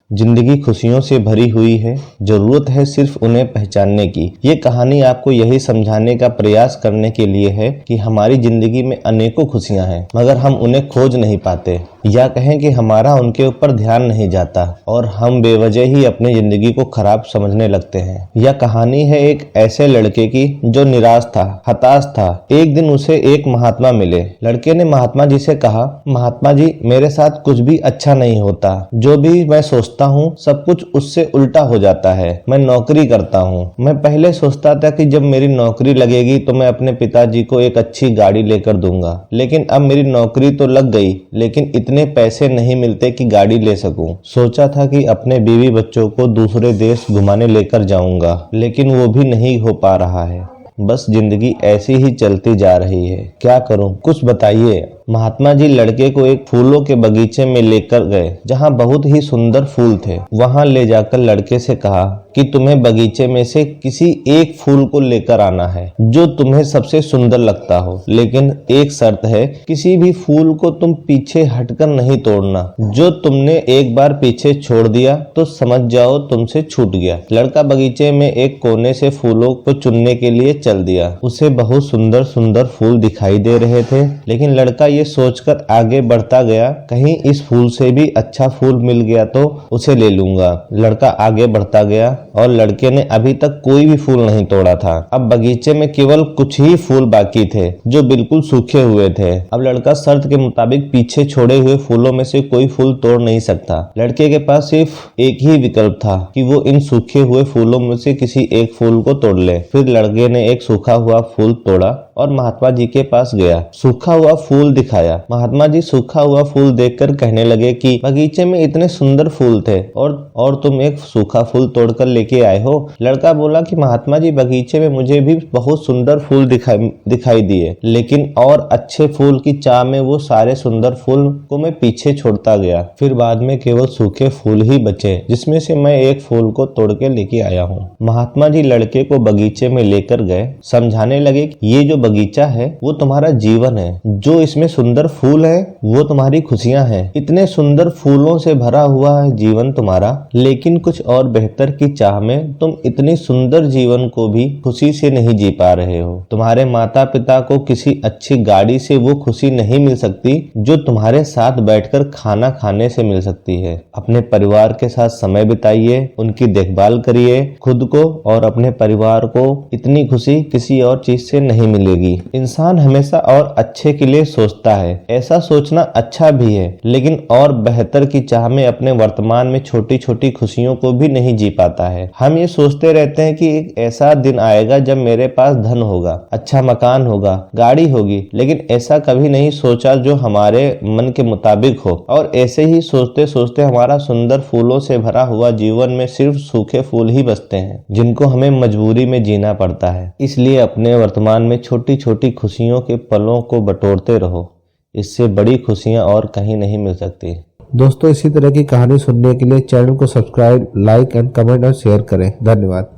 जिंदगी खुशियों से भरी हुई है, जरूरत है सिर्फ उन्हें पहचानने की। ये कहानी आपको यही समझाने का प्रयास करने के लिए है कि हमारी जिंदगी में अनेकों खुशियां हैं, मगर हम उन्हें खोज नहीं पाते, या कहें कि हमारा उनके ऊपर ध्यान नहीं जाता और हम बेवजह ही अपनी जिंदगी को खराब समझने लगते हैं। यह कहानी है एक ऐसे लड़के की जो निराश था, हताश था। एक दिन उसे एक महात्मा मिले। लड़के ने महात्मा जी से कहा, महात्मा जी, मेरे साथ कुछ भी अच्छा नहीं होता। जो भी मैं सोचता हूँ सब कुछ उससे उल्टा हो जाता है। मैं नौकरी करता हूँ। मैं पहले सोचता था कि जब मेरी नौकरी लगेगी तो मैं अपने पिताजी को एक अच्छी गाड़ी लेकर दूंगा, लेकिन अब मेरी नौकरी तो लग गई, लेकिन इतने पैसे नहीं मिलते कि गाड़ी ले सकूं। सोचा था कि अपने बीवी बच्चों को दूसरे देश घुमाने लेकर जाऊंगा, लेकिन वो भी नहीं हो पा रहा है। बस जिंदगी ऐसी ही चलती जा रही है, क्या करूं, कुछ बताइए। महात्मा जी लड़के को एक फूलों के बगीचे में लेकर गए, जहां बहुत ही सुंदर फूल थे। वहां ले जाकर लड़के से कहा कि तुम्हें बगीचे में से किसी एक फूल को लेकर आना है जो तुम्हें सबसे सुंदर लगता हो, लेकिन एक शर्त है, किसी भी फूल को तुम पीछे हटकर नहीं तोड़ना। जो तुमने एक बार पीछे छोड़ दिया तो समझ जाओ तुमसे छूट गया। लड़का बगीचे में एक कोने से फूलों को चुनने के लिए चल दिया। उसे बहुत सुंदर सुंदर फूल दिखाई दे रहे थे, लेकिन लड़का ये सोचकर आगे बढ़ता गया, कहीं इस फूल से भी अच्छा फूल मिल गया तो उसे ले लूंगा। लड़का आगे बढ़ता गया और लड़के ने अभी तक कोई भी फूल नहीं तोड़ा था। अब बगीचे में केवल कुछ ही फूल बाकी थे जो बिल्कुल सूखे हुए थे। अब लड़का शर्त के मुताबिक पीछे छोड़े हुए फूलों में से कोई फूल तोड़ नहीं सकता। लड़के के पास सिर्फ एक ही विकल्प था कि वो इन सूखे हुए फूलों में से किसी एक फूल को तोड़ ले। फिर लड़के ने एक सूखा हुआ फूल तोड़ा और महात्मा जी के पास गया। सूखा हुआ फूल दिखाया। महात्मा जी सूखा हुआ फूल देखकर कहने लगे कि बगीचे में इतने सुंदर फूल थे और तुम एक सूखा फूल तोड़कर लेके आए हो। लड़का बोला कि महात्मा जी, बगीचे में मुझे भी बहुत सुंदर फूल दिखाई दिए, लेकिन और अच्छे फूल की चाह में वो सारे सुंदर फूल को मैं पीछे छोड़ता गया। फिर बाद में केवल सूखे फूल ही बचे, जिसमें से मैं एक फूल को तोड़ के लेके आया हूँ। महात्मा जी लड़के को बगीचे में लेकर गए, समझाने लगे कि ये जो बगीचा है वो तुम्हारा जीवन है, जो इसमें सुंदर फूल है वो तुम्हारी खुशियां हैं। इतने सुंदर फूलों से भरा हुआ है जीवन तुम्हारा, लेकिन कुछ और बेहतर की चाह में तुम इतनी सुंदर जीवन को भी खुशी से नहीं जी पा रहे हो। तुम्हारे माता पिता को किसी अच्छी गाड़ी से वो खुशी नहीं मिल सकती जो तुम्हारे साथ बैठकर खाना खाने से मिल सकती है। अपने परिवार के साथ समय बिताइए, उनकी देखभाल करिए। खुद को और अपने परिवार को इतनी खुशी किसी और चीज से नहीं मिलेगी। इंसान हमेशा और अच्छे के लिए सोचता है, ऐसा सोचना अच्छा भी है, लेकिन और बेहतर की चाह में अपने वर्तमान में छोटी छोटी खुशियों को भी नहीं जी पाता है। हम ये सोचते रहते हैं कि एक ऐसा दिन आएगा जब मेरे पास धन होगा, अच्छा मकान होगा, गाड़ी होगी, लेकिन ऐसा कभी नहीं सोचा जो हमारे मन के मुताबिक हो। और ऐसे ही सोचते सोचते हमारा सुंदर फूलों से भरा हुआ जीवन में सिर्फ सूखे फूल ही बचते हैं, जिनको हमें मजबूरी में जीना पड़ता है। इसलिए अपने वर्तमान में छोटी छोटी खुशियों के पलों को बटोरते रहो, इससे बड़ी खुशियां और कहीं नहीं मिल सकती। दोस्तों, इसी तरह की कहानी सुनने के लिए चैनल को सब्सक्राइब, लाइक एंड कमेंट और शेयर करें। धन्यवाद।